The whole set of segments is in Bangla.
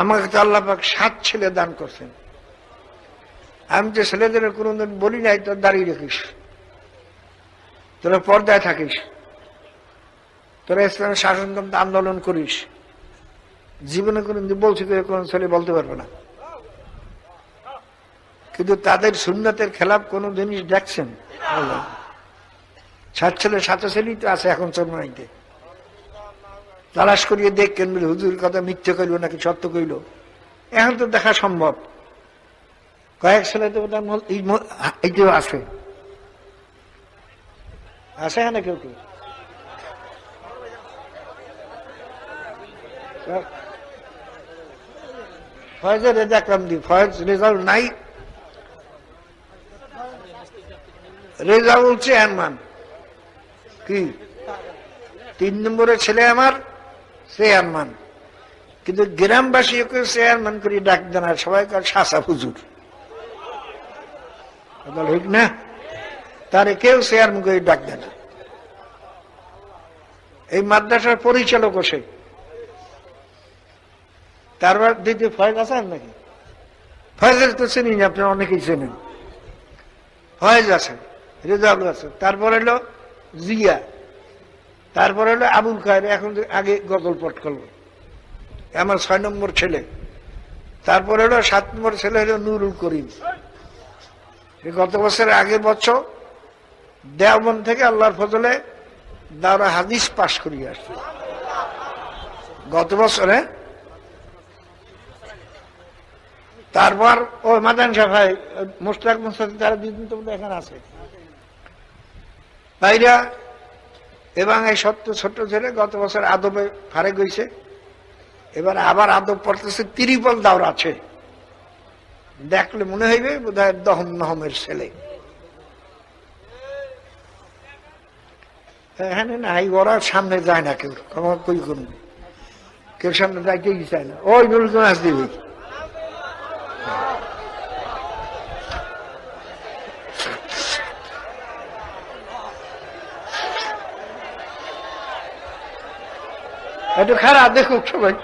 আমাকে তো আল্লাহ পাক 7 ছেলে দান করছেন। আমি তো ছেলেদের কোনোদিন বলি নাই তোর দাঁড়িয়ে রেখিস, তোরা পর্দায় থাকিস, তোরা ইসলামের শাসনতন্ত্র আন্দোলন করিস। জীবনে কোনদিন বলছি তো কোন ছেলে বলতে পারবে না। কিন্তু তাদের সুন্নতের খেলাফ কোন জিনিস দেখছেন? 7 ছেলে 7 ছেলেই তো আছে এখন চরমাইতে। তালাশ করিয়ে দেখেন হুজুর কথা মিথ্যে কইল নাকি সত্য কইল, এখন তো দেখা সম্ভব। কয়েক ছেলে তো এইটাও আছে, আছে না কেউ কেউ? ফয়েজের দেখলাম দি ফয়েজ রেজাল্ট নাই, রেজাউল চেয়ারম্যান কি 3 নম্বরের ছেলে আমার চেয়ারম্যান, কিন্তু গ্রামবাসী ওকে চেয়ারম্যান করে ডাক দেন আর সবাই কার শাসা হুজুর, ঠিক না? তারে কেউ চেয়ারম্যান করে ডাক দেন। এই মাদ্রাসার পরিচালক সে। তারপর দ্বিতীয় ফয়েজ আছেন নাকি? ফয়েজের তো চিনি না, আপনি অনেকেই চেনেন। ফয়েজ আছে, রেজাউল আছে, তারপর হলো জিয়া, তারপর হলো আবুল খায়ের, এখন আগে গজল পট করলো আমার 6 নম্বর ছেলে। তারপর হলো 7 নম্বর ছেলে হলো নুরুল করিম। গত বছরের আগের বছর দেওবন্দ থেকে আল্লাহর ফজলে দাওরা হাদিস পাশ করিয়ে আসছে গত বছরে। তারপর ও মাদান সাহেব মোশতাক মুস্তাক তারা 2 দিন তো এখানে আছে ভাইরা। এবং এই ছোট্ট ছেলে গত বছর আদবে ফারেক হয়েছে, এবার আবার আদব পড়তেছে। 3 দাওরা আছে, দেখলে মনে হইবে বোধহয় দহম নহমের ছেলে। হ্যাঁ না, ওরা সামনে যায় না, কেউ কই করুন, কেউ সামনে যাইতেই চায় না। ওই নুরুল নাচ দিবি একটু খারাপ দেখুক সবাই।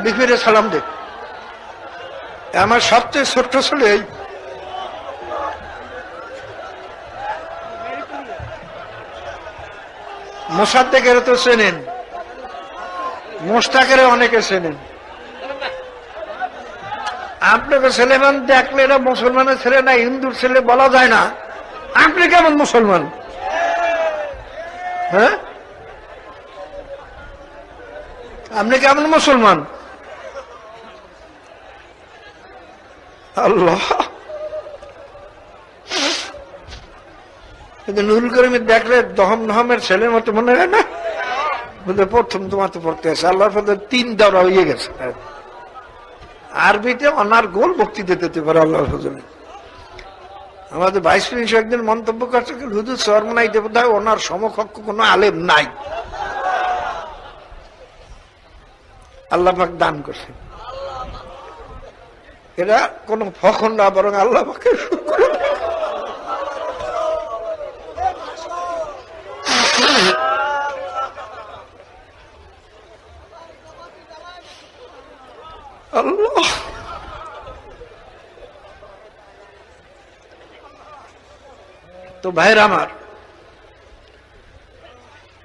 বিফিরে সালাম দে। আমার সবচেয়ে ছোট্ট ছেলে এই মোসাদ্দেকের তো চেনেন, মোস্তাকের অনেকে চেনেন। আপনাকে ছেলেমান দেখলে এরা মুসলমানের ছেলে না হিন্দুর ছেলে বলা যায় না। আপনি কেমন মুসলমান? হ্যাঁ, আপনি কেমন মুসলমান? আল্লাহ, কিন্তু নুরুল করিমের দেখলে দহম নহমের ছেলের মতো মনে হয় না? প্রথম তোমার তো পড়তে আছে আল্লাহর ফলে 3 দাওরা হয়ে গেছে। আরবিতে অনার গোল বক্তৃতা দিতে পারে আল্লাহর ফজলে। আমাদের ভাইস প্রিন্সিপাল একদিন মন্তব্য করছে হুজুর চরমনাইতে বোধহয় ওনার সমকক্ষ কোনো আলেম নাই। আল্লাহ পাক দান করছে। এরা কোন ফখন না, বরং আল্লাহ পাকের শুকর। আল্লাহ, তো ভাইরা আমার,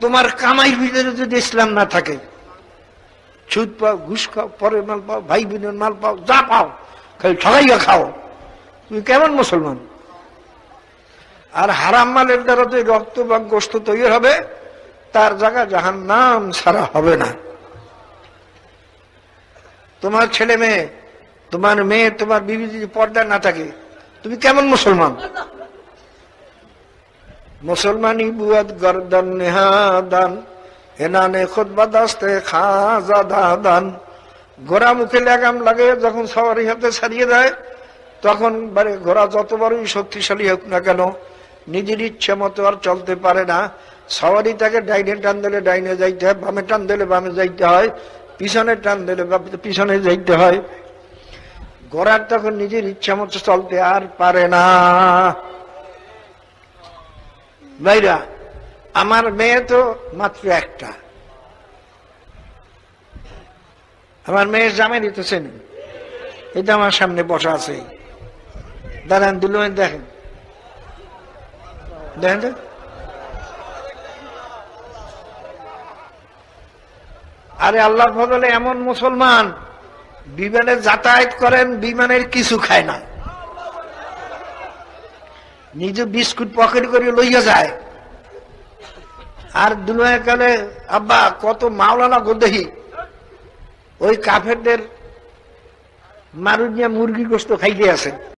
তোমার কামাইয়ের ভিতরে যদি ইসলাম না থাকে, সুদ পাও, ঘুষ খাও, পরের মাল পাও, ভাই বোনের মাল পাও, যা পাও খালি ঠগাইয়া খাও, তুমি কেমন মুসলমান? আর হারাম মালের দ্বারা তো রক্ত বা গোশত তৈরি হবে, তার জায়গা জাহান্নাম ছাড়া হবে না। তোমার ছেলে মেয়ে, তোমার মেয়ে, তোমার বিবি যদি পর্দা না থাকে, তুমি কেমন মুসলমান? মুসলমানি বুয়াদ গর্দান নেহাদান এনানে খুতবা দাস্তে খাজা দাদান। ঘোড়া মুখে লাগাম লাগে যখন সবারই হাতে ছাড়িয়ে দেয়, তখন ঘোড়া যত বড়ই শক্তিশালী হোক না কেন নিজের ইচ্ছা মতো আর চলতে পারে না। সবারই তাকে ডাইনে টান দিলে ডাইনে যাইতে হয়, বামে টান দিলে বামে যাইতে হয়, পিছনে টান দিলে পিছনে যাইতে হয়। ঘোড়ার তখন নিজের ইচ্ছা মতো চলতে আর পারে না। ভাইরা, আমার মেয়ে তো মাত্র একটা। আমার মেয়ের জামাই দিতেছেন, এটা আমার সামনে বসা আছে। দাঁড়ান, দুলুমেন দেখেন, দেখেন তো। আরে আল্লাহর ফজলে এমন মুসলমান বিমানে যাতায়াত করেন, বিমানের কিছু খায় না, নিজে বিস্কুট পকেট করে লইয়া যায়। আর দুলুমের কালে আব্বা কত মাওলানা গোদেহি ওই কাফেরদের মারুনিয়া মুরগি গোস্ত খাইতে আছে।